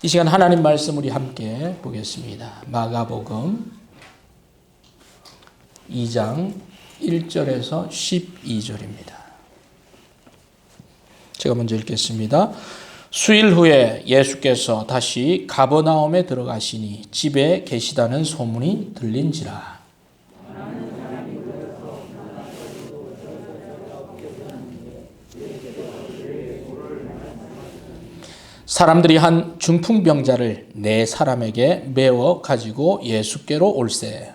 이 시간 하나님 말씀 우리 함께 보겠습니다. 마가복음 2장 1절에서 12절입니다. 제가 먼저 읽겠습니다. 수일 후에 예수께서 다시 가버나움에 들어가시니 집에 계시다는 소문이 들린지라. 사람들이 한 중풍병자를 네 사람에게 메워 가지고 예수께로 올세.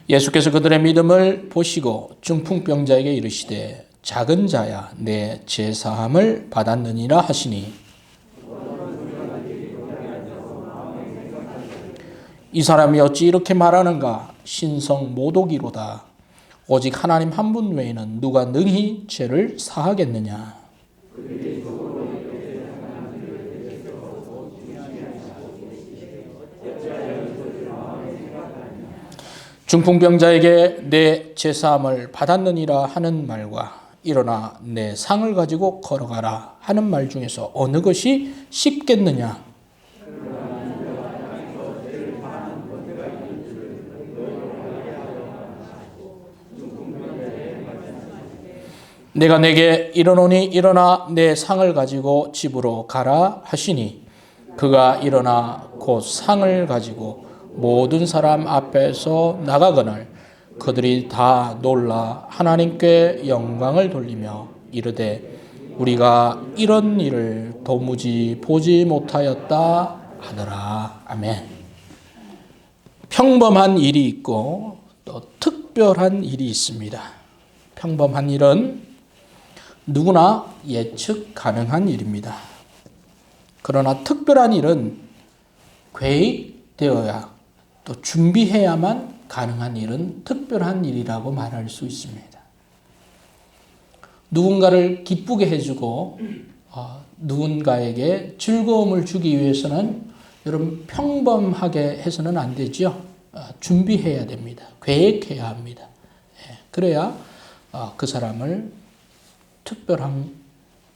예수께서 그들의 믿음을 보시고 중풍병자에게 이르시되 작은 자야 내 죄사함을 받았느니라 하시니 이 사람이 어찌 이렇게 말하는가? 신성 모독이로다. 오직 하나님 한 분 외에는 누가 능히 죄를 사하겠느냐? 중풍병자에게 내 죄사함을 받았느니라 하는 말과 일어나 내 상을 가지고 걸어가라 하는 말 중에서 어느 것이 쉽겠느냐? 내가 내게 이르노니 일어나 내 상을 가지고 집으로 가라 하시니 그가 일어나 곧 상을 가지고 모든 사람 앞에서 나가거늘 그들이 다 놀라 하나님께 영광을 돌리며 이르되 우리가 이런 일을 도무지 보지 못하였다 하더라. 아멘. 평범한 일이 있고 또 특별한 일이 있습니다. 평범한 일은 누구나 예측 가능한 일입니다. 그러나 특별한 일은 계획되어야 또 준비해야만 가능한 일은 특별한 일이라고 말할 수 있습니다. 누군가를 기쁘게 해주고 누군가에게 즐거움을 주기 위해서는 여러분 평범하게 해서는 안 되죠. 준비해야 됩니다. 계획해야 합니다. 그래야 그 사람을 특별한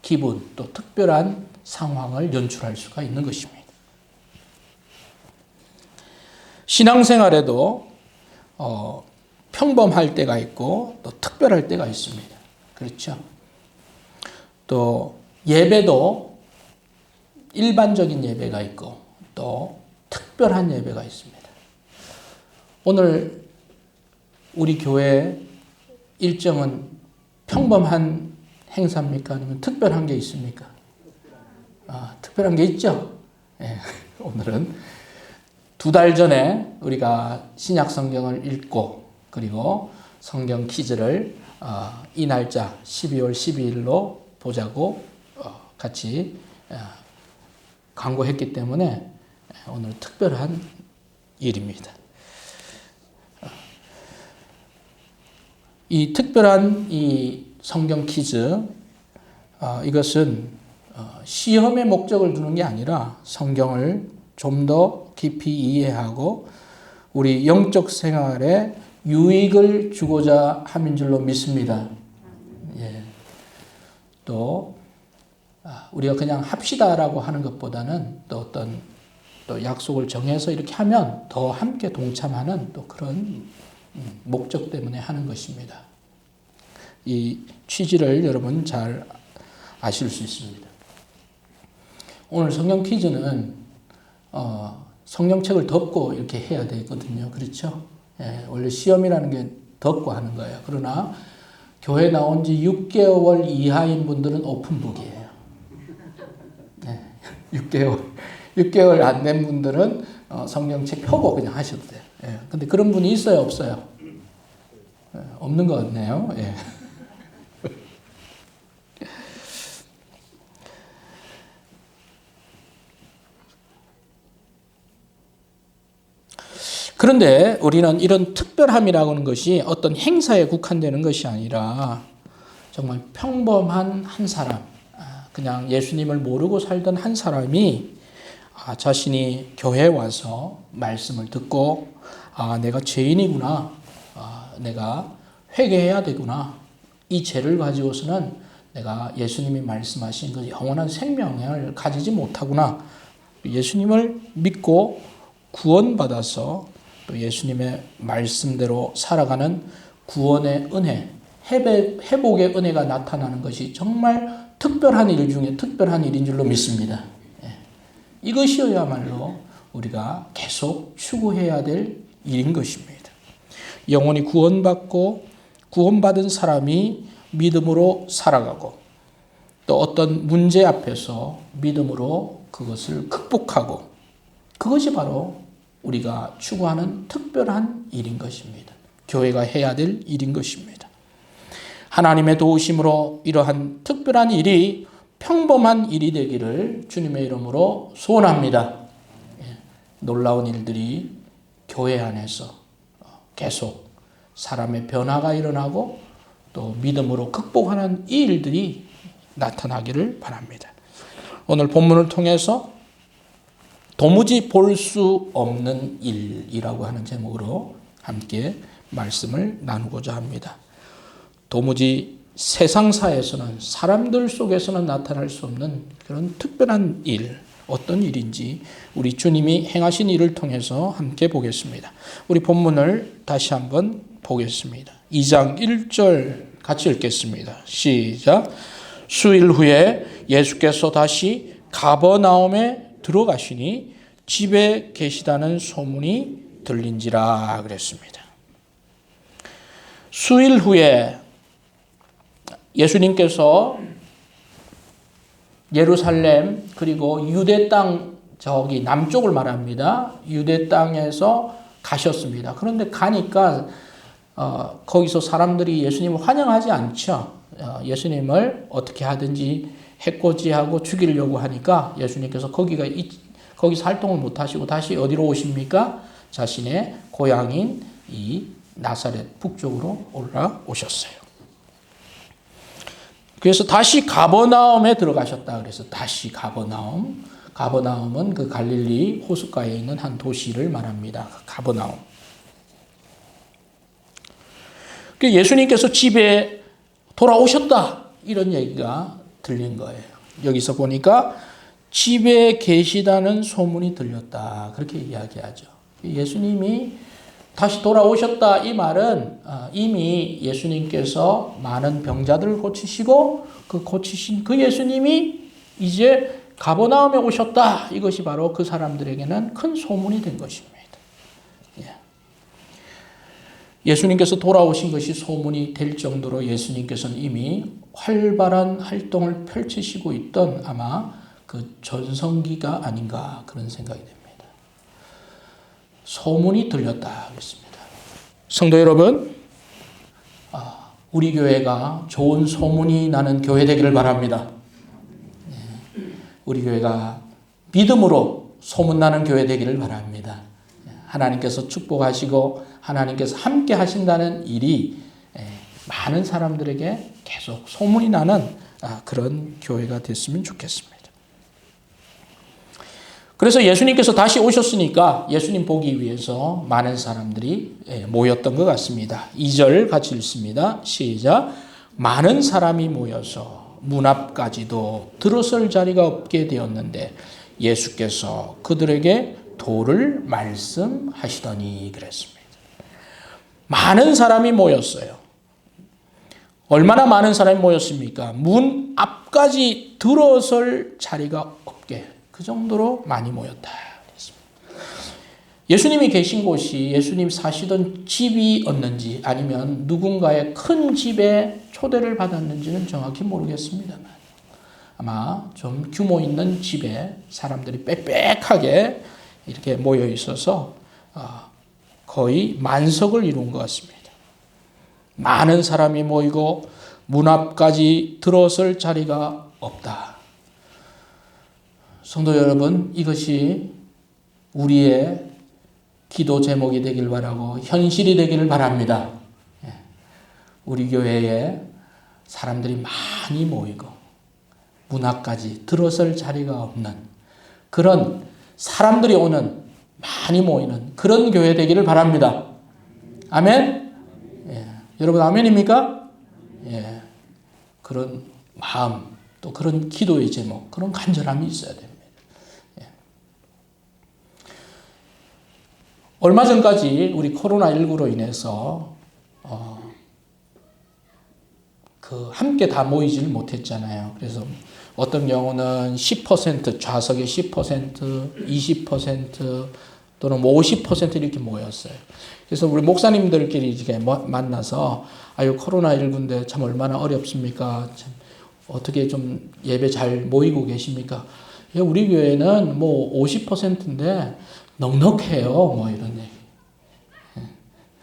기분 또 특별한 상황을 연출할 수가 있는 것입니다. 신앙생활에도 평범할 때가 있고 또 특별할 때가 있습니다. 그렇죠? 또 예배도 일반적인 예배가 있고 또 특별한 예배가 있습니다. 오늘 우리 교회 일정은 평범한 행사입니까? 아니면 특별한 게 있습니까? 특별한 게 있죠? 네, 오늘은 2달 전에 우리가 신약 성경을 읽고 그리고 성경 퀴즈를 이 날짜 12월 12일로 보자고 같이 광고했기 때문에 오늘 특별한 일입니다. 이 특별한 이 성경 퀴즈 이것은 시험의 목적을 두는 게 아니라 성경을 좀 더 깊이 이해하고 우리 영적 생활에 유익을 주고자 함인 줄로 믿습니다. 예. 또 우리가 그냥 합시다라고 하는 것보다는 또 어떤 또 약속을 정해서 이렇게 하면 더 함께 동참하는 또 그런 목적 때문에 하는 것입니다. 이 취지를 여러분 잘 아실 수 있습니다. 오늘 성경 퀴즈는 성경책을 덮고 이렇게 해야 되거든요. 그렇죠? 예, 원래 시험이라는 게 덮고 하는 거예요. 그러나 교회 나온 지 6개월 이하인 분들은 오픈북이에요. 네, 6개월 안 된 분들은 성경책 펴고 그냥 하셔도 돼요. 예, 근데 그런 분이 있어요? 없어요? 예, 없는 것 같네요. 예. 그런데 우리는 이런 특별함이라고 하는 것이 어떤 행사에 국한되는 것이 아니라 정말 평범한 한 사람, 그냥 예수님을 모르고 살던 한 사람이 자신이 교회에 와서 말씀을 듣고 내가 죄인이구나, 내가 회개해야 되구나. 이 죄를 가지고서는 내가 예수님이 말씀하신 그 영원한 생명을 가지지 못하구나. 예수님을 믿고 구원받아서 또 예수님의 말씀대로 살아가는 구원의 은혜, 회복의 은혜가 나타나는 것이 정말 특별한 일 중에 특별한 일인 줄로 믿습니다. 이것이어야말로 우리가 계속 추구해야 될 일인 것입니다. 영원히 구원받은 사람이 믿음으로 살아가고 또 어떤 문제 앞에서 믿음으로 그것을 극복하고 그것이 바로 우리가 추구하는 특별한 일인 것입니다. 교회가 해야 될 일인 것입니다. 하나님의 도우심으로 이러한 특별한 일이 평범한 일이 되기를 주님의 이름으로 소원합니다. 놀라운 일들이 교회 안에서 계속 사람의 변화가 일어나고 또 믿음으로 극복하는 이 일들이 나타나기를 바랍니다. 오늘 본문을 통해서 도무지 볼 수 없는 일이라고 하는 제목으로 함께 말씀을 나누고자 합니다. 도무지 세상사에서는 사람들 속에서는 나타날 수 없는 그런 특별한 일, 어떤 일인지 우리 주님이 행하신 일을 통해서 함께 보겠습니다. 우리 본문을 다시 한번 보겠습니다. 2장 1절 같이 읽겠습니다. 시작. 수일 후에 예수께서 다시 가버나움에 들어가시니 집에 계시다는 소문이 들린지라 그랬습니다. 수일 후에 예수님께서 예루살렘 그리고 유대 땅 저기 남쪽을 말합니다. 유대 땅에서 가셨습니다. 그런데 가니까 거기서 사람들이 예수님을 환영하지 않죠. 예수님을 어떻게 하든지 해코지하고 죽이려고 하니까 예수님께서 거기서 활동을 못 하시고 다시 어디로 오십니까? 자신의 고향인 이 나사렛 북쪽으로 올라오셨어요. 그래서 다시 가버나움에 들어가셨다. 그래서 다시 가버나움은 그 갈릴리 호숫가에 있는 한 도시를 말합니다. 가버나움. 예수님께서 집에 돌아오셨다. 이런 얘기가 들린 거예요. 여기서 보니까 집에 계시다는 소문이 들렸다. 그렇게 이야기하죠. 예수님이 다시 돌아오셨다. 이 말은 이미 예수님께서 많은 병자들을 고치시고 그 고치신 그 예수님이 이제 가버나움에 오셨다. 이것이 바로 그 사람들에게는 큰 소문이 된 것입니다. 예수님께서 돌아오신 것이 소문이 될 정도로 예수님께서는 이미 활발한 활동을 펼치시고 있던 아마 그 전성기가 아닌가 그런 생각이 됩니다. 소문이 들렸다 그랬습니다. 성도 여러분, 우리 교회가 좋은 소문이 나는 교회 되기를 바랍니다. 우리 교회가 믿음으로 소문나는 교회 되기를 바랍니다. 하나님께서 축복하시고 하나님께서 함께 하신다는 일이 많은 사람들에게 계속 소문이 나는 그런 교회가 됐으면 좋겠습니다. 그래서 예수님께서 다시 오셨으니까 예수님 보기 위해서 많은 사람들이 모였던 것 같습니다. 2절 같이 읽습니다. 시작. 많은 사람이 모여서 문 앞까지도 들어설 자리가 없게 되었는데 예수께서 그들에게 도를 말씀하시더니 그랬습니다. 많은 사람이 모였어요. 얼마나 많은 사람이 모였습니까? 문 앞까지 들어설 자리가 없게 그 정도로 많이 모였다. 예수님이 계신 곳이 예수님 사시던 집이었는지 아니면 누군가의 큰 집에 초대를 받았는지는 정확히 모르겠습니다만 아마 좀 규모 있는 집에 사람들이 빽빽하게 이렇게 모여 있어서 거의 만석을 이룬 것 같습니다. 많은 사람이 모이고 문 앞까지 들어설 자리가 없다. 성도 여러분, 이것이 우리의 기도 제목이 되길 바라고 현실이 되기를 바랍니다. 우리 교회에 사람들이 많이 모이고 문 앞까지 들어설 자리가 없는 그런 사람들이 오는 많이 모이는 그런 교회 되기를 바랍니다. 아멘. 여러분 아멘입니까? 예. 그런 마음, 또 그런 기도의 제목, 그런 간절함이 있어야 됩니다. 예. 얼마 전까지 우리 코로나19로 인해서 함께 다 모이지를 못했잖아요. 그래서 어떤 경우는 10%, 좌석의 10%, 20% 또는 50% 이렇게 모였어요. 그래서 우리 목사님들끼리 이렇게 만나서 아유 코로나19인데 참 얼마나 어렵습니까? 참 어떻게 좀 예배 잘 모이고 계십니까? 우리 교회는 뭐 50%인데 넉넉해요. 뭐 이런 얘기.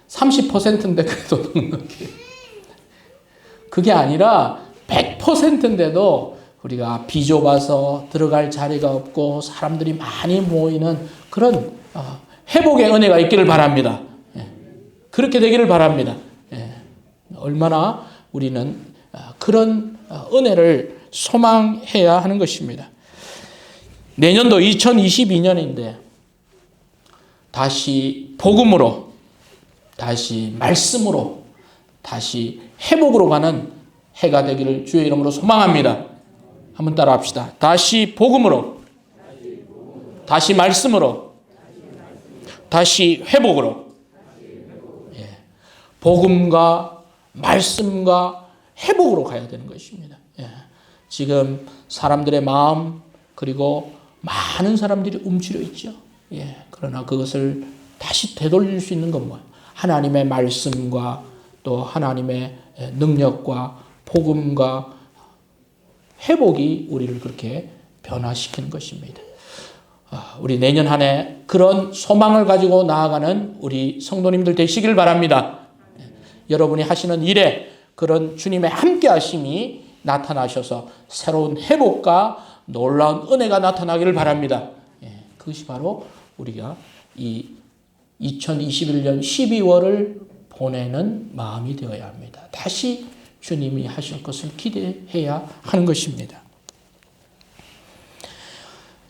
30%인데 그래도 넉넉해요. 그게 아니라 100%인데도 우리가 비좁아서 들어갈 자리가 없고 사람들이 많이 모이는 그런 회복의 은혜가 있기를 바랍니다. 그렇게 되기를 바랍니다. 얼마나 우리는 그런 은혜를 소망해야 하는 것입니다. 내년도 2022년인데 다시 복음으로, 다시 말씀으로, 다시 회복으로 가는 해가 되기를 주의 이름으로 소망합니다. 한번 따라 합시다. 다시 복음으로, 다시 말씀으로, 다시 회복으로. 예. 복음과 말씀과 회복으로 가야 되는 것입니다. 예. 지금 사람들의 마음 그리고 많은 사람들이 움츠려 있죠. 예. 그러나 그것을 다시 되돌릴 수 있는 건 뭐예요? 하나님의 말씀과 또 하나님의 능력과 복음과 회복이 우리를 그렇게 변화시키는 것입니다. 우리 내년 한 해 그런 소망을 가지고 나아가는 우리 성도님들 되시길 바랍니다. 여러분이 하시는 일에 그런 주님의 함께 하심이 나타나셔서 새로운 회복과 놀라운 은혜가 나타나기를 바랍니다. 그것이 바로 우리가 이 2021년 12월을 보내는 마음이 되어야 합니다. 다시 주님이 하실 것을 기대해야 하는 것입니다.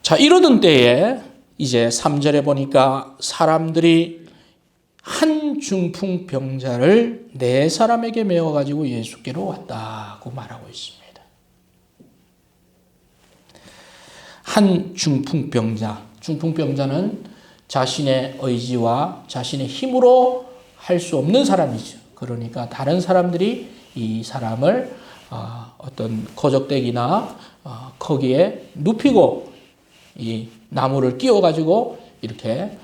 자, 이러던 때에 이제 3절에 보니까 사람들이 한 중풍병자를 4사람에게 메워가지고 예수께로 왔다고 말하고 있습니다. 한 중풍병자는 자신의 의지와 자신의 힘으로 할 수 없는 사람이죠. 그러니까 다른 사람들이 이 사람을 어떤 거적대기나 거기에 눕히고 이 나무를 끼워가지고 이렇게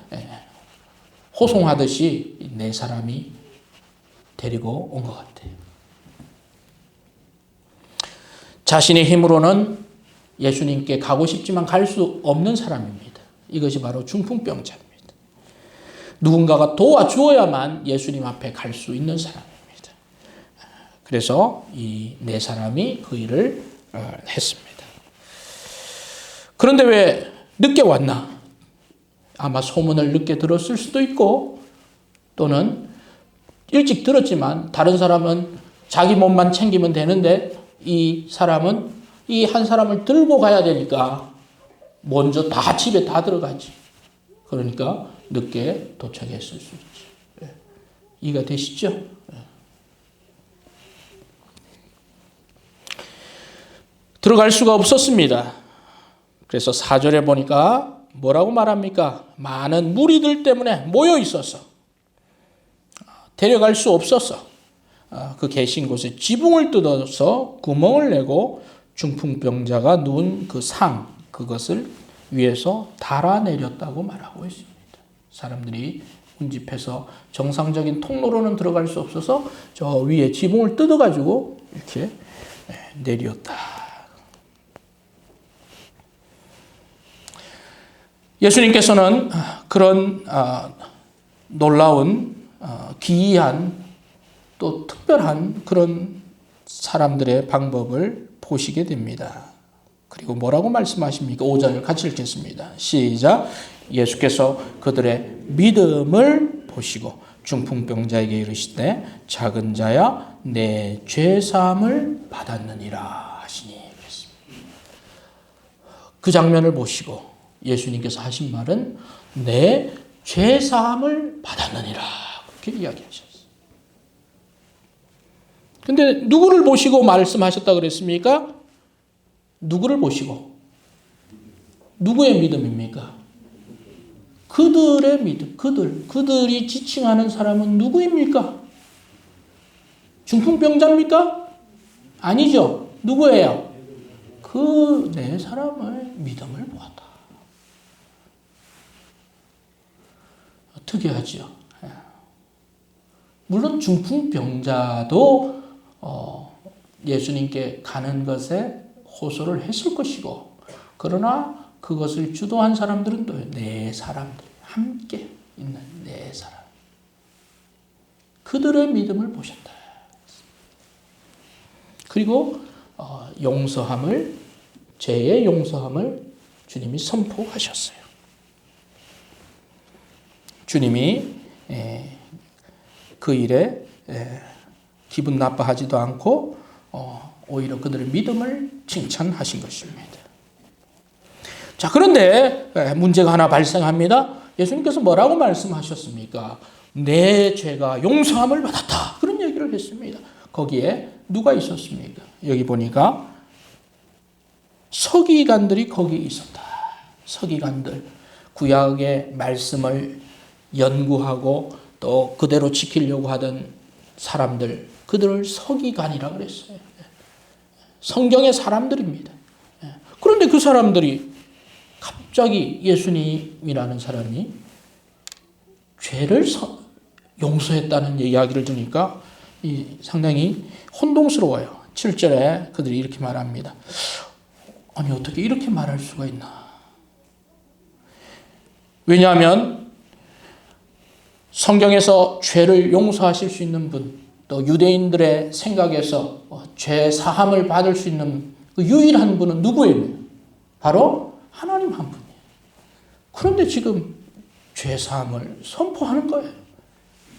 호송하듯이 4사람이 데리고 온 것 같아요. 자신의 힘으로는 예수님께 가고 싶지만 갈 수 없는 사람입니다. 이것이 바로 중풍병자입니다. 누군가가 도와주어야만 예수님 앞에 갈 수 있는 사람입니다. 그래서 이 4사람이 그 일을 했습니다. 그런데 왜 늦게 왔나? 아마 소문을 늦게 들었을 수도 있고 또는 일찍 들었지만 다른 사람은 자기 몸만 챙기면 되는데 이 사람은 이 한 사람을 들고 가야 되니까 먼저 다 집에 다 들어가지. 그러니까 늦게 도착했을 수 있지. 이해가 되시죠? 들어갈 수가 없었습니다. 그래서 4절에 보니까 뭐라고 말합니까? 많은 무리들 때문에 모여 있어서 데려갈 수 없어서 그 계신 곳에 지붕을 뜯어서 구멍을 내고 중풍병자가 누운 그 상, 그것을 위에서 달아내렸다고 말하고 있습니다. 사람들이 운집해서 정상적인 통로로는 들어갈 수 없어서 저 위에 지붕을 뜯어가지고 이렇게 내렸다. 예수님께서는 그런 놀라운 기이한 또 특별한 그런 사람들의 방법을 보시게 됩니다. 그리고 뭐라고 말씀하십니까? 5절 같이 읽겠습니다. 시작. 예수께서 그들의 믿음을 보시고 중풍병자에게 이르시되 작은 자야 내 죄사함을 받았느니라 하시니 그랬습니다. 그 장면을 보시고 예수님께서 하신 말은 내 죄사함을 받았느니라 그렇게 이야기하셨어요. 근데 누구를 보시고 말씀하셨다 그랬습니까? 누구를 보시고? 누구의 믿음입니까? 그들의 믿음, 그들이 지칭하는 사람은 누구입니까? 중풍병자입니까? 아니죠. 누구예요? 그 네 사람의 믿음을 보았다. 특이하죠. 물론 중풍병자도 예수님께 가는 것에 호소를 했을 것이고, 그러나 그것을 주도한 사람들은 또 네 사람들, 함께 있는 네 사람. 그들의 믿음을 보셨다. 그리고 용서함을, 죄의 용서함을 주님이 선포하셨어요. 주님이 그 일에 기분 나빠하지도 않고 오히려 그들의 믿음을 칭찬하신 것입니다. 자, 그런데 문제가 하나 발생합니다. 예수님께서 뭐라고 말씀하셨습니까? 내 죄가 용서함을 받았다. 그런 얘기를 했습니다. 거기에 누가 있었습니까? 여기 보니까 서기관들이 거기 있었다. 서기관들, 구약의 말씀을 연구하고 또 그대로 지키려고 하던 사람들, 그들을 서기관이라고 그랬어요. 성경의 사람들입니다. 그런데 그 사람들이 갑자기 예수님이라는 사람이 죄를 용서했다는 이야기를 들으니까 상당히 혼동스러워요. 7절에 그들이 이렇게 말합니다. 아니, 어떻게 이렇게 말할 수가 있나? 왜냐하면 성경에서 죄를 용서하실 수 있는 분, 또 유대인들의 생각에서 죄 사함을 받을 수 있는 그 유일한 분은 누구예요? 바로 하나님 한 분이에요. 그런데 지금 죄 사함을 선포하는 거예요.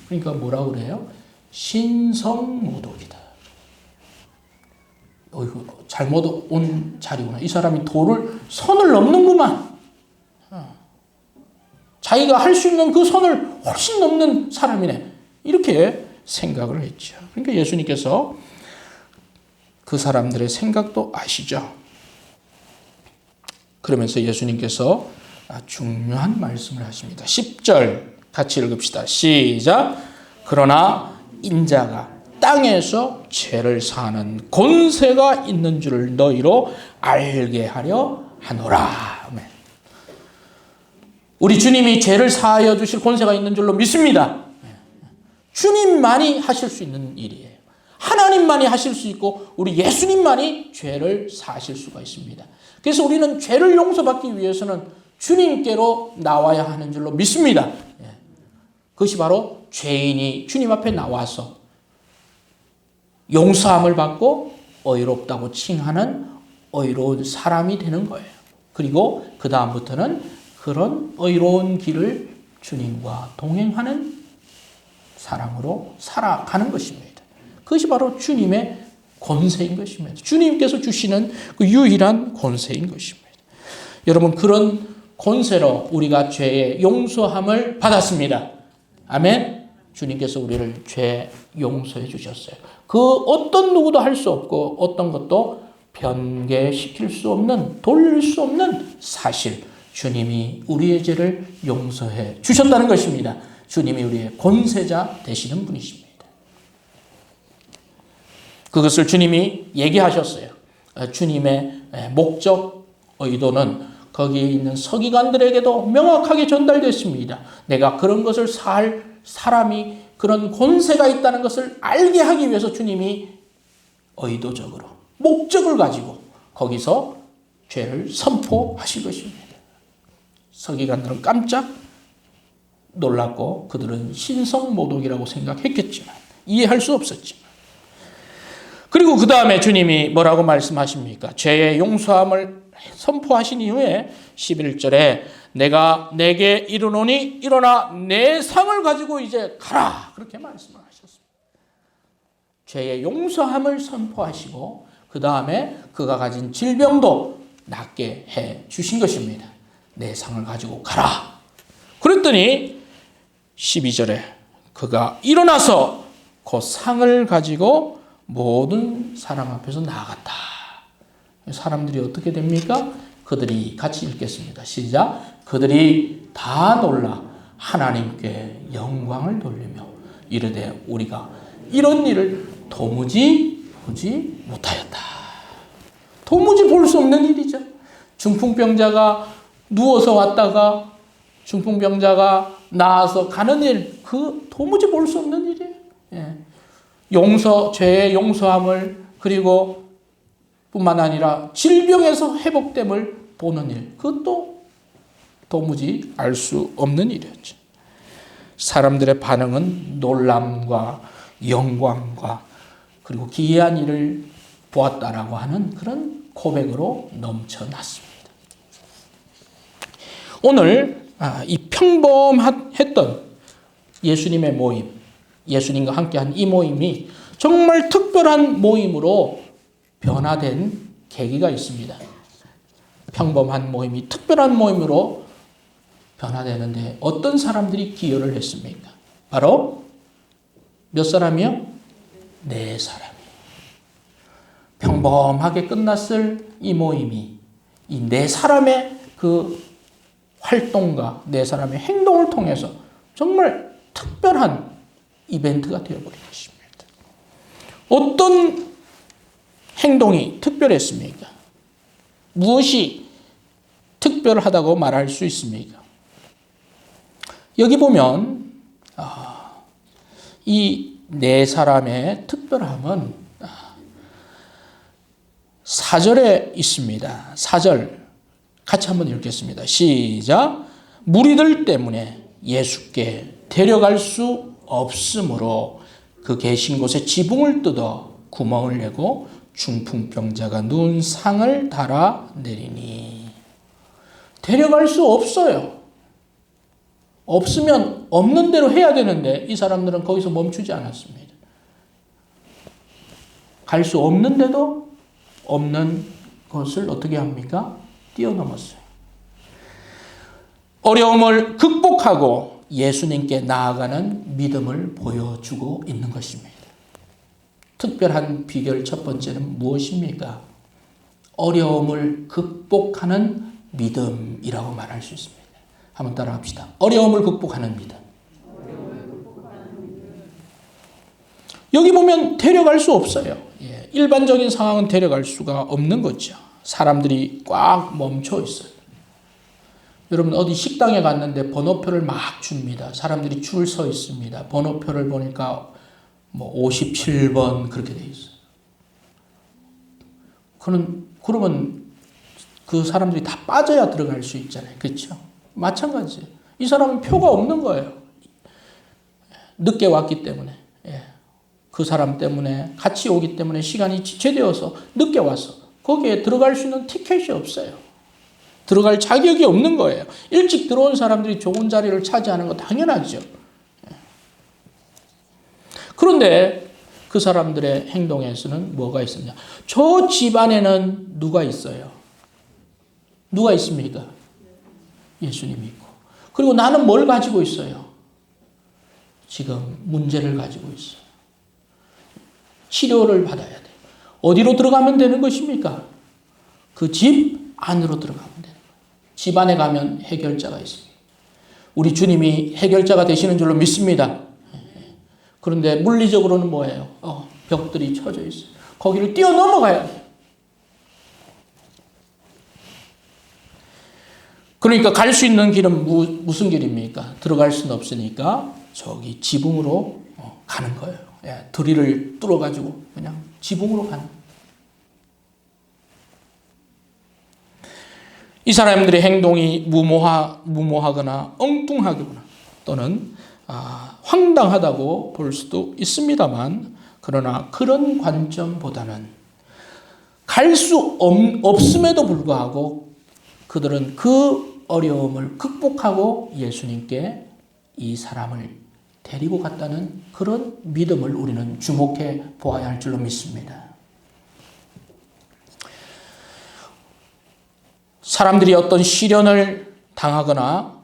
그러니까 뭐라고 그래요? 신성모독이다. 어이구, 잘못 온 자리구나. 이 사람이 선을 넘는구만. 자기가 할 수 있는 그 선을 훨씬 넘는 사람이네. 이렇게 생각을 했죠. 그러니까 예수님께서 그 사람들의 생각도 아시죠. 그러면서 예수님께서 중요한 말씀을 하십니다. 10절 같이 읽읍시다. 시작. 그러나 인자가 땅에서 죄를 사하는 권세가 있는 줄을 너희로 알게 하려 하노라. 우리 주님이 죄를 사하여 주실 권세가 있는 줄로 믿습니다. 주님만이 하실 수 있는 일이에요. 하나님만이 하실 수 있고 우리 예수님만이 죄를 사하실 수가 있습니다. 그래서 우리는 죄를 용서받기 위해서는 주님께로 나와야 하는 줄로 믿습니다. 그것이 바로 죄인이 주님 앞에 나와서 용서함을 받고 의롭다고 칭하는 의로운 사람이 되는 거예요. 그리고 그 다음부터는 그런 의로운 길을 주님과 동행하는 사람으로 살아가는 것입니다. 그것이 바로 주님의 권세인 것입니다. 주님께서 주시는 그 유일한 권세인 것입니다. 여러분, 그런 권세로 우리가 죄의 용서함을 받았습니다. 아멘. 주님께서 우리를 죄 용서해 주셨어요. 그 어떤 누구도 할 수 없고 어떤 것도 변개시킬 수 없는, 돌릴 수 없는 사실, 주님이 우리의 죄를 용서해 주셨다는 것입니다. 주님이 우리의 권세자 되시는 분이십니다. 그것을 주님이 얘기하셨어요. 주님의 목적, 의도는 거기에 있는 서기관들에게도 명확하게 전달됐습니다. 내가 그런 것을 살 사람이 그런 권세가 있다는 것을 알게 하기 위해서 주님이 의도적으로 목적을 가지고 거기서 죄를 선포하신 것입니다. 서기관들은 깜짝 놀랐고 그들은 신성모독이라고 생각했겠지만 이해할 수 없었지만, 그리고 그 다음에 주님이 뭐라고 말씀하십니까? 죄의 용서함을 선포하신 이후에 11절에 내가 내게 이르노니 일어나 내 상을 가지고 이제 가라, 그렇게 말씀을 하셨습니다. 죄의 용서함을 선포하시고 그 다음에 그가 가진 질병도 낫게 해 주신 것입니다. 내 상을 가지고 가라. 그랬더니 12절에 그가 일어나서 그 상을 가지고 모든 사람 앞에서 나아갔다. 사람들이 어떻게 됩니까? 그들이 같이 읽겠습니다. 시작. 그들이 다 놀라 하나님께 영광을 돌리며 이르되 우리가 이런 일을 도무지 보지 못하였다. 도무지 볼 수 없는 일이죠. 중풍병자가 누워서 왔다가 중풍병자가 나아서 가는 일, 그 도무지 볼 수 없는 일이에요. 예. 죄의 용서함을, 그리고 뿐만 아니라 질병에서 회복됨을 보는 일, 그것도 도무지 알 수 없는 일이었죠. 사람들의 반응은 놀람과 영광과 그리고 기이한 일을 보았다라고 하는 그런 고백으로 넘쳐났습니다. 오늘 이 평범했던 예수님의 모임, 예수님과 함께한 이 모임이 정말 특별한 모임으로 변화된 계기가 있습니다. 평범한 모임이 특별한 모임으로 변화되는데 어떤 사람들이 기여를 했습니까? 바로 몇 사람이요? 4사람이에요. 평범하게 끝났을 이 모임이 이 4사람의 그 활동과 4사람의 행동을 통해서 정말 특별한 이벤트가 되어버린 것입니다. 어떤 행동이 특별했습니까? 무엇이 특별하다고 말할 수 있습니까? 여기 보면 이 4사람의 특별함은 4절에 있습니다. 4절 같이 한번 읽겠습니다. 시작. 무리들 때문에 예수께 데려갈 수 없으므로 그 계신 곳에 지붕을 뜯어 구멍을 내고 중풍병자가 누운 상을 달아 내리니. 데려갈 수 없어요. 없으면 없는 대로 해야 되는데 이 사람들은 거기서 멈추지 않았습니다. 갈 수 없는데도 없는 것을 어떻게 합니까? 뛰어넘었어요. 어려움을 극복하고 예수님께 나아가는 믿음을 보여주고 있는 것입니다. 특별한 비결 첫 번째는 무엇입니까? 어려움을 극복하는 믿음이라고 말할 수 있습니다. 한번 따라합시다. 어려움을 극복하는 믿음. 여기 보면 데려갈 수 없어요. 일반적인 상황은 데려갈 수가 없는 거죠. 사람들이 꽉 멈춰 있어요. 여러분 어디 식당에 갔는데 번호표를 막 줍니다. 사람들이 줄 서 있습니다. 번호표를 보니까 57번 그렇게 돼 있어요. 그러면 그 사람들이 다 빠져야 들어갈 수 있잖아요. 그렇죠? 마찬가지예요. 이 사람은 표가 없는 거예요. 늦게 왔기 때문에. 그 사람 때문에 같이 오기 때문에 시간이 지체되어서 늦게 와서 거기에 들어갈 수 있는 티켓이 없어요. 들어갈 자격이 없는 거예요. 일찍 들어온 사람들이 좋은 자리를 차지하는 거 당연하죠. 그런데 그 사람들의 행동에서는 뭐가 있었냐? 저 집안에는 누가 있어요? 누가 있습니까? 예수님이 있고. 그리고 나는 뭘 가지고 있어요? 지금 문제를 가지고 있어요. 치료를 받아야 돼요. 어디로 들어가면 되는 것입니까? 그 집 안으로 들어가면 되는 거예요. 집 안에 가면 해결자가 있습니다. 우리 주님이 해결자가 되시는 줄로 믿습니다. 그런데 물리적으로는 뭐예요? 벽들이 쳐져 있어요. 거기를 뛰어넘어가야 돼요. 그러니까 갈 수 있는 길은 무슨 길입니까? 들어갈 수는 없으니까 저기 지붕으로 가는 거예요. 드릴을 뚫어가지고 그냥 지붕으로 가는 거예요. 이 사람들의 행동이 무모하거나 엉뚱하거나 또는 황당하다고 볼 수도 있습니다만, 그러나 그런 관점보다는 갈 수 없음에도 불구하고 그들은 그 어려움을 극복하고 예수님께 이 사람을 데리고 갔다는 그런 믿음을 우리는 주목해 보아야 할 줄로 믿습니다. 사람들이 어떤 시련을 당하거나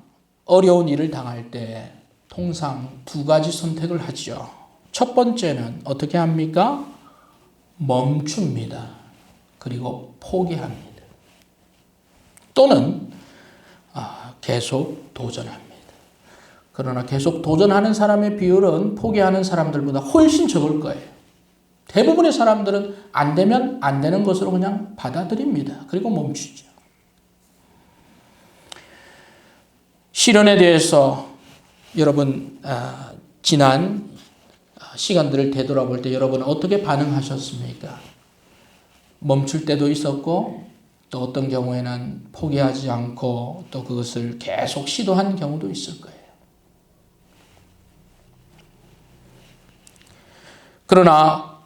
어려운 일을 당할 때 통상 2가지 선택을 하죠. 첫 번째는 어떻게 합니까? 멈춥니다. 그리고 포기합니다. 또는 계속 도전합니다. 그러나 계속 도전하는 사람의 비율은 포기하는 사람들보다 훨씬 적을 거예요. 대부분의 사람들은 안 되면 안 되는 것으로 그냥 받아들입니다. 그리고 멈추죠. 시련에 대해서 여러분 지난 시간들을 되돌아볼 때 여러분 어떻게 반응하셨습니까? 멈출 때도 있었고 또 어떤 경우에는 포기하지 않고 또 그것을 계속 시도한 경우도 있을 거예요. 그러나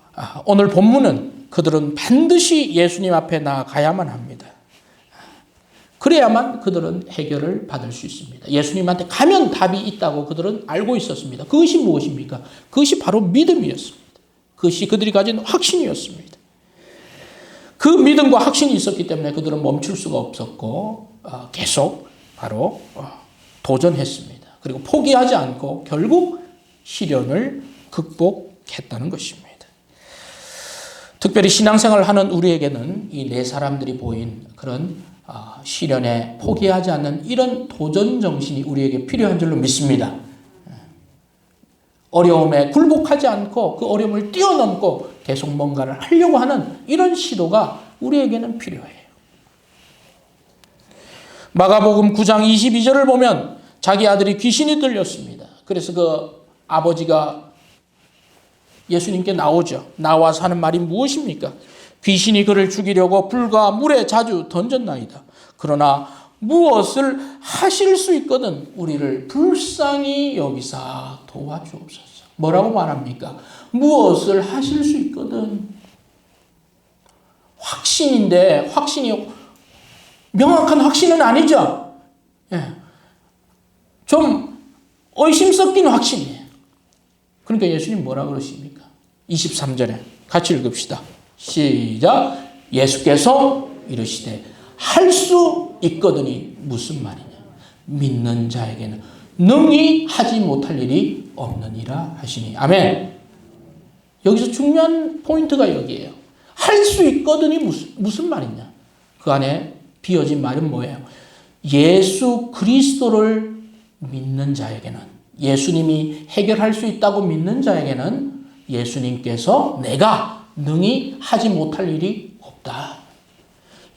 오늘 본문은 그들은 반드시 예수님 앞에 나아가야만 합니다. 그래야만 그들은 해결을 받을 수 있습니다. 예수님한테 가면 답이 있다고 그들은 알고 있었습니다. 그것이 무엇입니까? 그것이 바로 믿음이었습니다. 그것이 그들이 가진 확신이었습니다. 그 믿음과 확신이 있었기 때문에 그들은 멈출 수가 없었고 계속 바로 도전했습니다. 그리고 포기하지 않고 결국 시련을 극복했다는 것입니다. 특별히 신앙생활을 하는 우리에게는 이 네 사람들이 보인 그런 시련에 포기하지 않는 이런 도전 정신이 우리에게 필요한 줄로 믿습니다. 어려움에 굴복하지 않고 그 어려움을 뛰어넘고 계속 뭔가를 하려고 하는 이런 시도가 우리에게는 필요해요. 마가복음 9장 22절을 보면 자기 아들이 귀신이 들렸습니다. 그래서 그 아버지가 예수님께 나오죠. 나와서 하는 말이 무엇입니까? 귀신이 그를 죽이려고 불과 물에 자주 던졌나이다. 그러나 무엇을 하실 수 있거든 우리를 불쌍히 여기사 도와주옵소서. 뭐라고 말합니까? 무엇을 하실 수 있거든. 확신인데 확신이 명확한 확신은 아니죠. 좀 의심 섞인 확신이에요. 그러니까 예수님 뭐라 그러십니까? 23절에 같이 읽읍시다. 시작. 예수께서 이르시되 할 수 있거든이 무슨 말이냐? 믿는 자에게는 능히 하지 못할 일이 없느니라 하시니. 아멘. 여기서 중요한 포인트가 여기에요. 할 수 있거든이 무슨 말이냐? 그 안에 비어진 말은 뭐예요? 예수 그리스도를 믿는 자에게는, 예수님이 해결할 수 있다고 믿는 자에게는 예수님께서 내가 능히 하지 못할 일이 없다.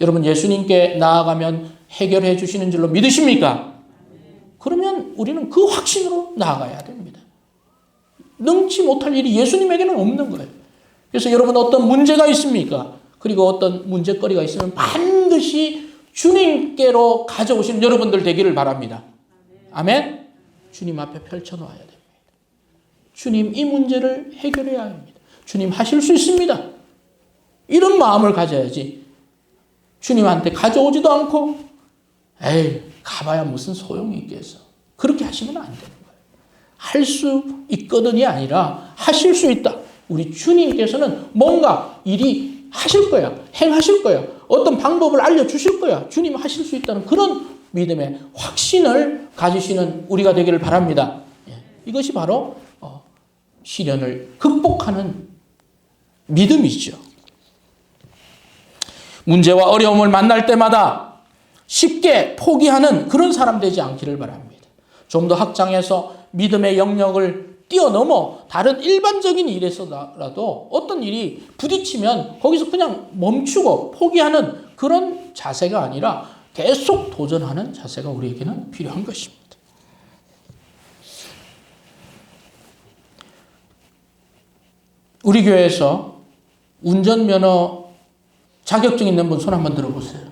여러분 예수님께 나아가면 해결해 주시는 줄로 믿으십니까? 그러면 우리는 그 확신으로 나아가야 됩니다. 능치 못할 일이 예수님에게는 없는 거예요. 그래서 여러분 어떤 문제가 있습니까? 그리고 어떤 문제거리가 있으면 반드시 주님께로 가져오시는 여러분들 되기를 바랍니다. 아멘? 주님 앞에 펼쳐놓아야 됩니다. 주님 이 문제를 해결해야 합니다. 주님 하실 수 있습니다. 이런 마음을 가져야지 주님한테 가져오지도 않고 에이 가봐야 무슨 소용이 있겠어. 그렇게 하시면 안 되는 거예요. 할 수 있거든이 아니라 하실 수 있다. 우리 주님께서는 뭔가 일이 하실 거야. 행하실 거야. 어떤 방법을 알려주실 거야. 주님 하실 수 있다는 그런 믿음의 확신을 가지시는 우리가 되기를 바랍니다. 이것이 바로 시련을 극복하는 믿음이죠. 문제와 어려움을 만날 때마다 쉽게 포기하는 그런 사람 되지 않기를 바랍니다. 좀 더 확장해서 믿음의 영역을 뛰어넘어 다른 일반적인 일에서라도 어떤 일이 부딪히면 거기서 그냥 멈추고 포기하는 그런 자세가 아니라 계속 도전하는 자세가 우리에게는 필요한 것입니다. 우리 교회에서 운전면허 자격증 있는 분 손 한번 들어보세요.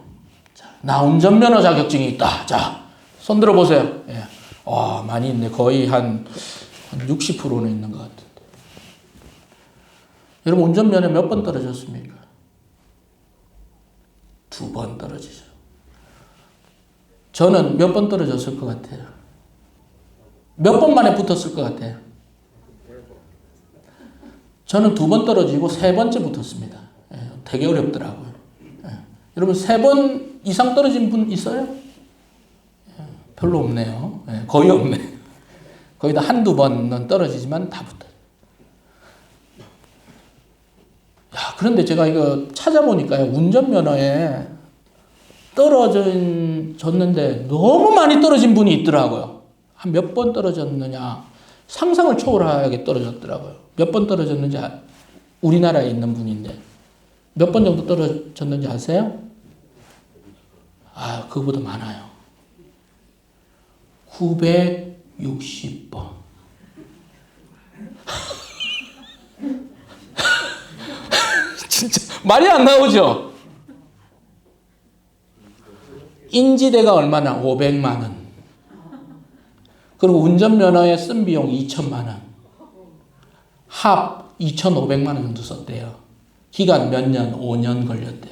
자, 나 운전면허 자격증이 있다. 자, 손 들어보세요. 예. 와, 많이 있네. 거의 한 60%는 있는 것 같은데. 여러분 운전면허 몇 번 떨어졌습니까? 2번 떨어지죠. 저는 몇 번 떨어졌을 것 같아요? 몇 번 만에 붙었을 것 같아요? 저는 2번 떨어지고 3번째 붙었습니다. 되게 어렵더라고요. 여러분 3번 이상 떨어진 분 있어요? 별로 없네요. 거의 없네. 거의 다 한두 번은 떨어지지만 다 붙어요. 야, 그런데 제가 이거 찾아보니까요, 운전면허에 떨어졌는데 너무 많이 떨어진 분이 있더라고요. 한 몇 번 떨어졌느냐, 상상을 초월하게 떨어졌더라고요. 몇 번 떨어졌는지 우리나라에 있는 분인데 몇 번 정도 떨어졌는지 아세요? 그거보다 많아요. 960번. 진짜 말이 안 나오죠? 인지대가 얼마나? 500만 원. 그리고 운전면허에 쓴 비용 2천만 원. 합 2,500만 원 정도 썼대요. 기간 몇 년? 5년 걸렸대.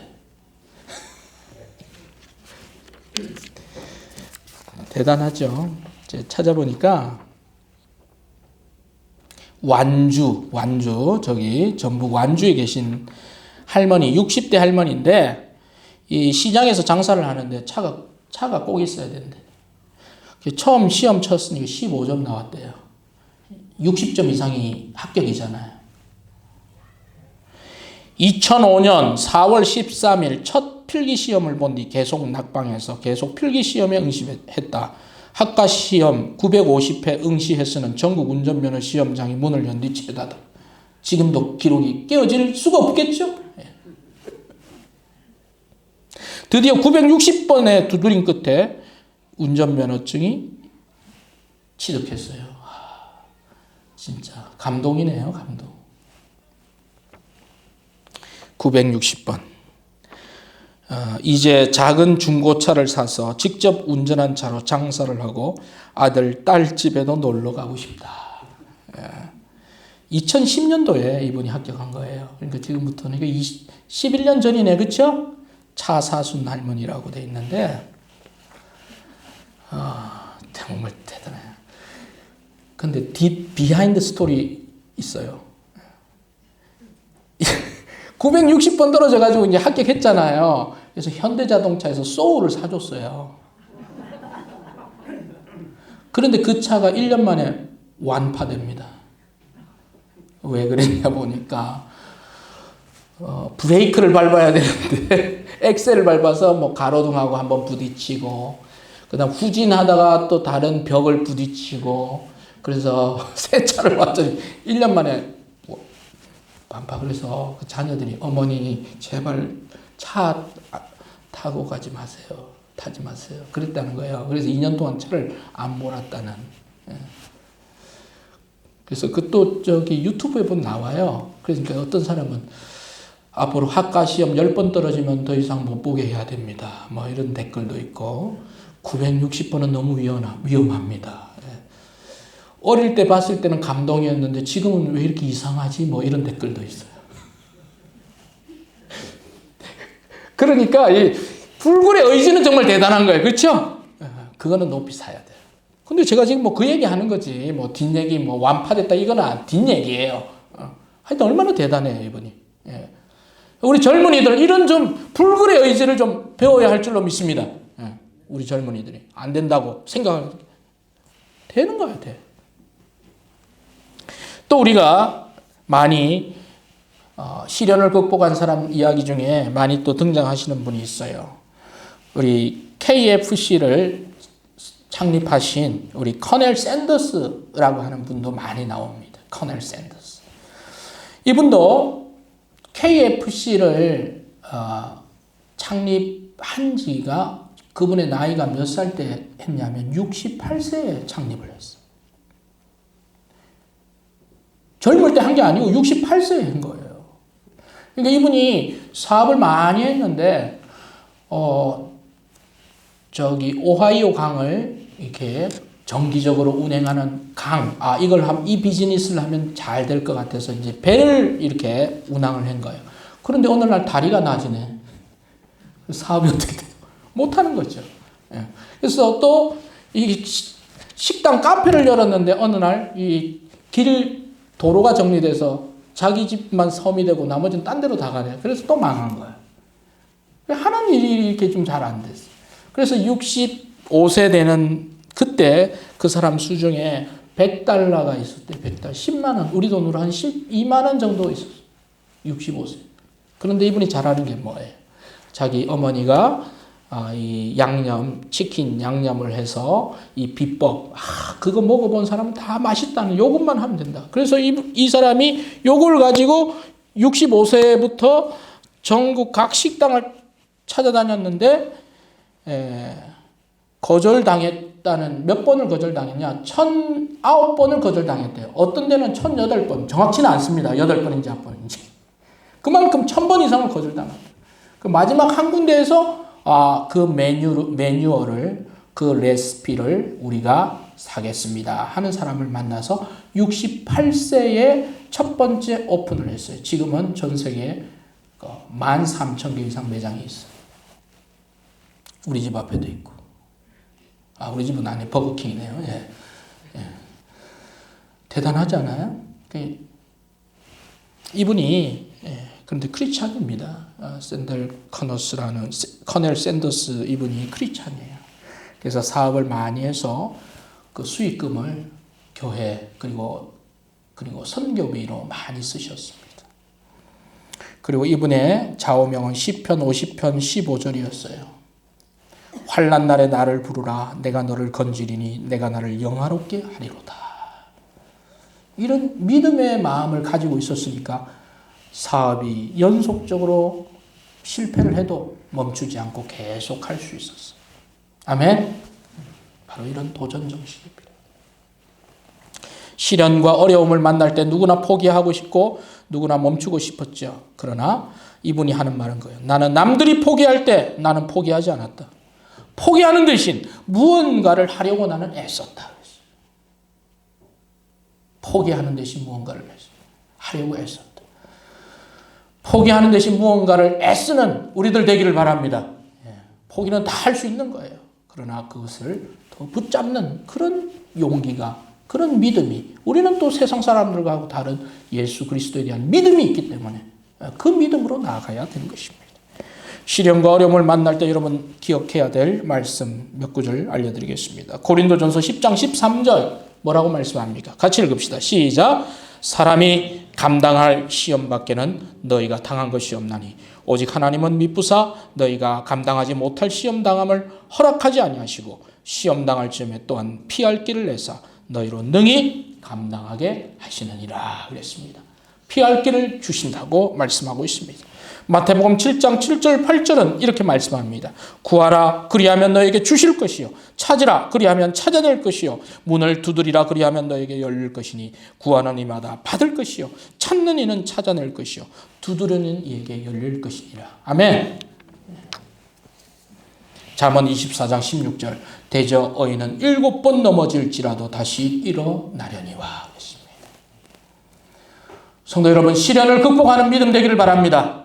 대단하죠. 이제 찾아보니까 완주, 저기 전북 완주에 계신 할머니, 60대 할머니인데 이 시장에서 장사를 하는데 차가 꼭 있어야 된대. 처음 시험 쳤으니까 15점 나왔대요. 60점 이상이 합격이잖아요. 2005년 4월 13일 첫 필기시험을 본 뒤 계속 낙방해서 계속 필기시험에 응시했다. 학과시험 950회 응시해서는 전국 운전면허 시험장이 문을 연 뒤 최다다. 지금도 기록이 깨어질 수가 없겠죠? 드디어 960번의 두드림 끝에 운전면허증이 취득했어요. 진짜 감동이네요, 감동. 960번. 이제 작은 중고차를 사서 직접 운전한 차로 장사를 하고 아들, 딸 집에도 놀러 가고 싶다. 2010년도에 이분이 합격한 거예요. 그러니까 지금부터는 11년 전이네, 그렇죠? 차사순 할머니라고 돼 있는데 정말 대단해요. 근데 비하인드 스토리 있어요. 960번 떨어져가지고 이제 합격했잖아요. 그래서 현대자동차에서 소울을 사줬어요. 그런데 그 차가 1년 만에 완파됩니다. 왜 그랬냐 보니까 브레이크를 밟아야 되는데 엑셀을 밟아서 뭐 가로등하고 한번 부딪히고 그다음 후진하다가 또 다른 벽을 부딪히고 그래서 새 차를 완전히 1년 만에 반파. 그래서 그 자녀들이 어머니 제발 차 타고 가지 마세요. 타지 마세요. 그랬다는 거예요. 그래서 2년 동안 차를 안 몰았다는. 그래서 그 또 저기 유튜브에 보면 나와요. 그러니까 어떤 사람은 앞으로 학과 시험 10번 떨어지면 더 이상 못 보게 해야 됩니다. 뭐 이런 댓글도 있고 960번은 너무 위험합니다. 어릴 때 봤을 때는 감동이었는데 지금은 왜 이렇게 이상하지? 뭐 이런 댓글도 있어요. 그러니까 이 불굴의 의지는 정말 대단한 거예요. 그렇죠? 그거는 높이 사야 돼요. 근데 제가 지금 뭐 그 얘기 하는 거지. 뭐 뒷얘기 뭐 완파됐다 이거는 뒷얘기예요. 하여튼 얼마나 대단해요, 이분이. 예. 우리 젊은이들 이런 좀 불굴의 의지를 좀 배워야 할 줄로 믿습니다. 예. 우리 젊은이들이 안 된다고 생각을 되는 거야, 돼. 또 우리가 많이 시련을 극복한 사람 이야기 중에 많이 또 등장하시는 분이 있어요. 우리 KFC를 창립하신 우리 커넬 샌더스라고 하는 분도 많이 나옵니다. 커넬 샌더스. 이분도 KFC를 창립한 지가 그분의 나이가 몇 살 때 했냐면 68세에 창립을 했어요. 젊을 때 한 게 아니고 68세에 한 거예요. 그러니까 이분이 사업을 많이 했는데 저기 오하이오 강을 이렇게 정기적으로 운행하는 강, 이 비즈니스를 하면 잘 될 것 같아서 이제 배를 이렇게 운항을 한 거예요. 그런데 어느 날 다리가 나지네. 사업이 어떻게 돼요? 못 하는 거죠. 예. 그래서 또 이 식당 카페를 열었는데 어느 날 이 도로가 정리돼서 자기 집만 섬이 되고 나머지는 딴 데로 다 가네요. 그래서 또 망한 거예요. 하는 일이 이렇게 좀 잘 안 됐어요. 그래서 65세 되는 그때 그 사람 수중에 $100가 있었대. $100. 10만 원. 우리 돈으로 한 12만 원 정도 있었어요. 65세. 그런데 이분이 잘하는 게 뭐예요? 자기 어머니가 이 치킨 양념을 해서 이 비법, 그거 먹어본 사람은 다 맛있다는 요것만 하면 된다. 그래서 이 사람이 요걸 가지고 65세부터 전국 각 식당을 찾아다녔는데, 거절당했다는, 몇 번을 거절당했냐? 1009번을 거절당했대요. 어떤 데는 1008번, 정확치는 않습니다. 8번인지 9번인지. 그만큼 1000번 이상을 거절당합니다. 그 마지막 한 군데에서 그 매뉴얼을, 그 레시피를 우리가 사겠습니다 하는 사람을 만나서 68세에 첫 번째 오픈을 했어요. 지금은 전 세계에 13,000개 이상 매장이 있어요. 우리 집 앞에도 있고. 우리 집은 안에 버거킹이네요. 예. 대단하지 않아요? 이분이, 그런데 크리스찬입니다. 커넬 샌더스 이분이 크리스찬이에요. 그래서 사업을 많이 해서 그 수익금을 교회 그리고 선교비로 많이 쓰셨습니다. 그리고 이분의 좌우명은 시편 50편 15절이었어요. 환난 날에 나를 부르라. 내가 너를 건지리니 내가 나를 영화롭게 하리로다. 이런 믿음의 마음을 가지고 있었으니까 사업이 연속적으로 실패를 해도 멈추지 않고 계속 할 수 있었어요. 아멘. 바로 이런 도전 정신입니다. 시련과 어려움을 만날 때 누구나 포기하고 싶고 누구나 멈추고 싶었죠. 그러나 이분이 하는 말은 거예요. 나는 남들이 포기할 때 나는 포기하지 않았다. 포기하는 대신 무언가를 하려고 나는 애썼다. 포기하는 대신 무언가를 하려고 애썼다. 포기하는 대신 무언가를 애쓰는 우리들 되기를 바랍니다. 포기는 다 할 수 있는 거예요. 그러나 그것을 더 붙잡는 그런 용기가, 그런 믿음이, 우리는 또 세상 사람들과 다른 예수 그리스도에 대한 믿음이 있기 때문에 그 믿음으로 나아가야 되는 것입니다. 시련과 어려움을 만날 때 여러분 기억해야 될 말씀 몇 구절 알려드리겠습니다. 고린도전서 10장 13절 뭐라고 말씀합니까? 같이 읽읍시다. 시작. 사람이 감당할 시험 밖에는 너희가 당한 것이 없나니 오직 하나님은 미쁘사 너희가 감당하지 못할 시험 당함을 허락하지 아니하시고 시험 당할 즈음에 또한 피할 길을 내사 너희로 능히 감당하게 하시느니라 그랬습니다. 피할 길을 주신다고 말씀하고 있습니다. 마태복음 7장 7절 8절은 이렇게 말씀합니다. 구하라 그리하면 너에게 주실 것이요 찾으라 그리하면 찾아낼 것이요 문을 두드리라 그리하면 너에게 열릴 것이니 구하는 이마다 받을 것이요 찾는 이는 찾아낼 것이요 두드리는 이에게 열릴 것이니라. 아멘. 잠언 24장 16절 대저 어인은 7번 넘어질지라도 다시 일어나려니와 했습니다. 성도 여러분, 시련을 극복하는 믿음 되기를 바랍니다.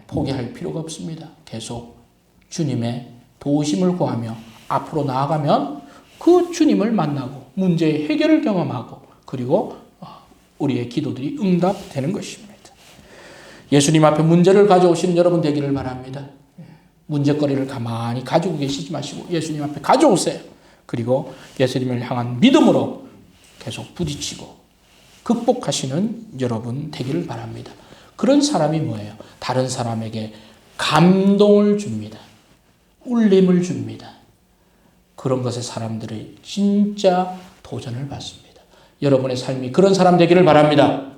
포기할 필요가 없습니다. 계속 주님의 도우심을 구하며 앞으로 나아가면 그 주님을 만나고 문제의 해결을 경험하고 그리고 우리의 기도들이 응답되는 것입니다. 예수님 앞에 문제를 가져오시는 여러분 되기를 바랍니다. 문제거리를 가만히 가지고 계시지 마시고 예수님 앞에 가져오세요. 그리고 예수님을 향한 믿음으로 계속 부딪히고 극복하시는 여러분 되기를 바랍니다. 그런 사람이 뭐예요? 다른 사람에게 감동을 줍니다. 울림을 줍니다. 그런 것에 사람들이 진짜 도전을 받습니다. 여러분의 삶이 그런 사람 되기를 바랍니다.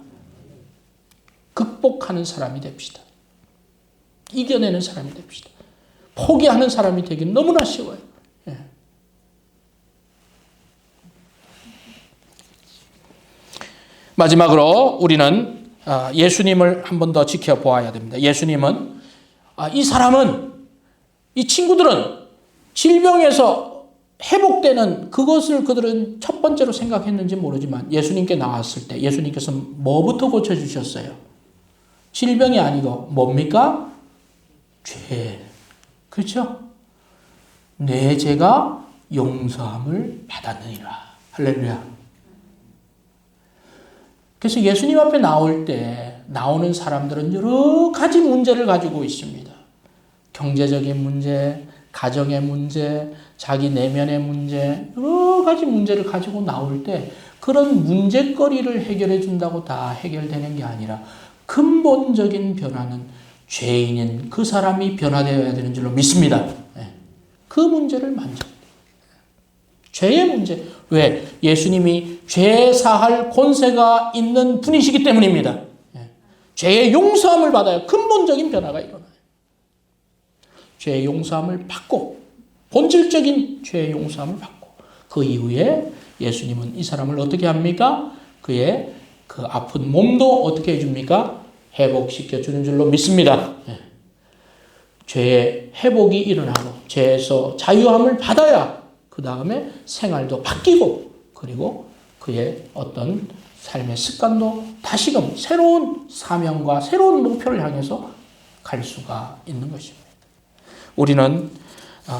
극복하는 사람이 됩시다. 이겨내는 사람이 됩시다. 포기하는 사람이 되긴 너무나 쉬워요. 마지막으로 우리는 예수님을 한 번 더 지켜보아야 됩니다. 예수님은 이 친구들은 질병에서 회복되는 그것을 그들은 첫 번째로 생각했는지 모르지만 예수님께 나왔을 때 예수님께서 뭐부터 고쳐주셨어요? 질병이 아니고 뭡니까? 죄. 그렇죠? 내 죄가 용서함을 받았느니라. 할렐루야. 그래서 예수님 앞에 나올 때 나오는 사람들은 여러 가지 문제를 가지고 있습니다. 경제적인 문제, 가정의 문제, 자기 내면의 문제, 여러 가지 문제를 가지고 나올 때 그런 문제거리를 해결해 준다고 다 해결되는 게 아니라 근본적인 변화는 죄인인 그 사람이 변화되어야 되는 줄로 믿습니다. 그 문제를 만져. 죄의 문제. 왜? 예수님이 죄 사할 권세가 있는 분이시기 때문입니다. 죄의 용서함을 받아야 근본적인 변화가 일어나요. 죄의 용서함을 받고, 본질적인 죄의 용서함을 받고, 그 이후에 예수님은 이 사람을 어떻게 합니까? 그의 그 아픈 몸도 어떻게 해줍니까? 회복시켜 주는 줄로 믿습니다. 죄의 회복이 일어나고 죄에서 자유함을 받아야 그 다음에 생활도 바뀌고, 그리고 그의 어떤 삶의 습관도 다시금 새로운 사명과 새로운 목표를 향해서 갈 수가 있는 것입니다. 우리는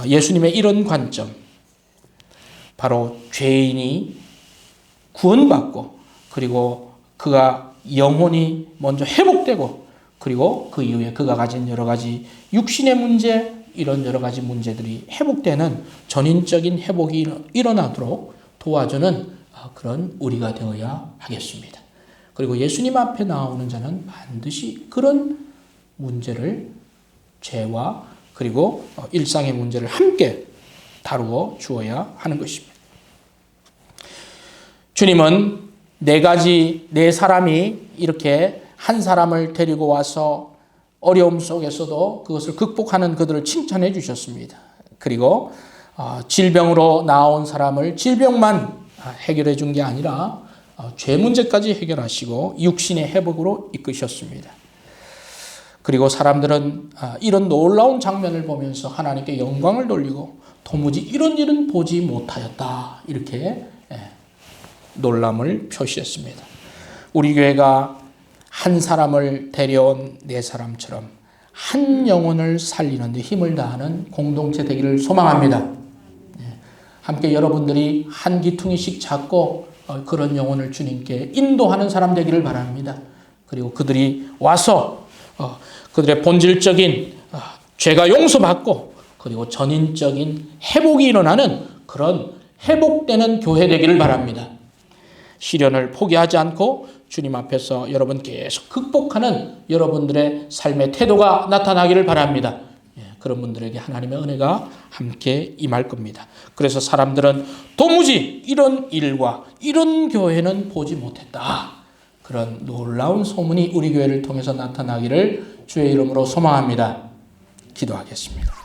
예수님의 이런 관점, 바로 죄인이 구원받고, 그리고 그가 영혼이 먼저 회복되고, 그리고 그 이후에 그가 가진 여러 가지 육신의 문제, 이런 여러 가지 문제들이 회복되는 전인적인 회복이 일어나도록 도와주는 그런 우리가 되어야 하겠습니다. 그리고 예수님 앞에 나오는 자는 반드시 그런 문제를, 죄와 그리고 일상의 문제를 함께 다루어 주어야 하는 것입니다. 주님은 네 사람이 이렇게 한 사람을 데리고 와서 어려움 속에서도 그것을 극복하는 그들을 칭찬해 주셨습니다. 그리고 질병으로 나온 사람을 질병만 해결해 준 게 아니라 죄 문제까지 해결하시고 육신의 회복으로 이끄셨습니다. 그리고 사람들은 이런 놀라운 장면을 보면서 하나님께 영광을 돌리고 도무지 이런 일은 보지 못하였다, 이렇게 놀람을 표시했습니다. 우리 교회가 한 사람을 데려온 네 사람처럼 한 영혼을 살리는 데 힘을 다하는 공동체 되기를 소망합니다. 함께 여러분들이 한 기퉁이씩 잡고 그런 영혼을 주님께 인도하는 사람 되기를 바랍니다. 그리고 그들이 와서 그들의 본질적인 죄가 용서받고, 그리고 전인적인 회복이 일어나는 그런 회복되는 교회 되기를 바랍니다. 시련을 포기하지 않고 주님 앞에서 여러분 계속 극복하는 여러분들의 삶의 태도가 나타나기를 바랍니다. 그런 분들에게 하나님의 은혜가 함께 임할 겁니다. 그래서 사람들은 도무지 이런 일과 이런 교회는 보지 못했다, 그런 놀라운 소문이 우리 교회를 통해서 나타나기를 주의 이름으로 소망합니다. 기도하겠습니다.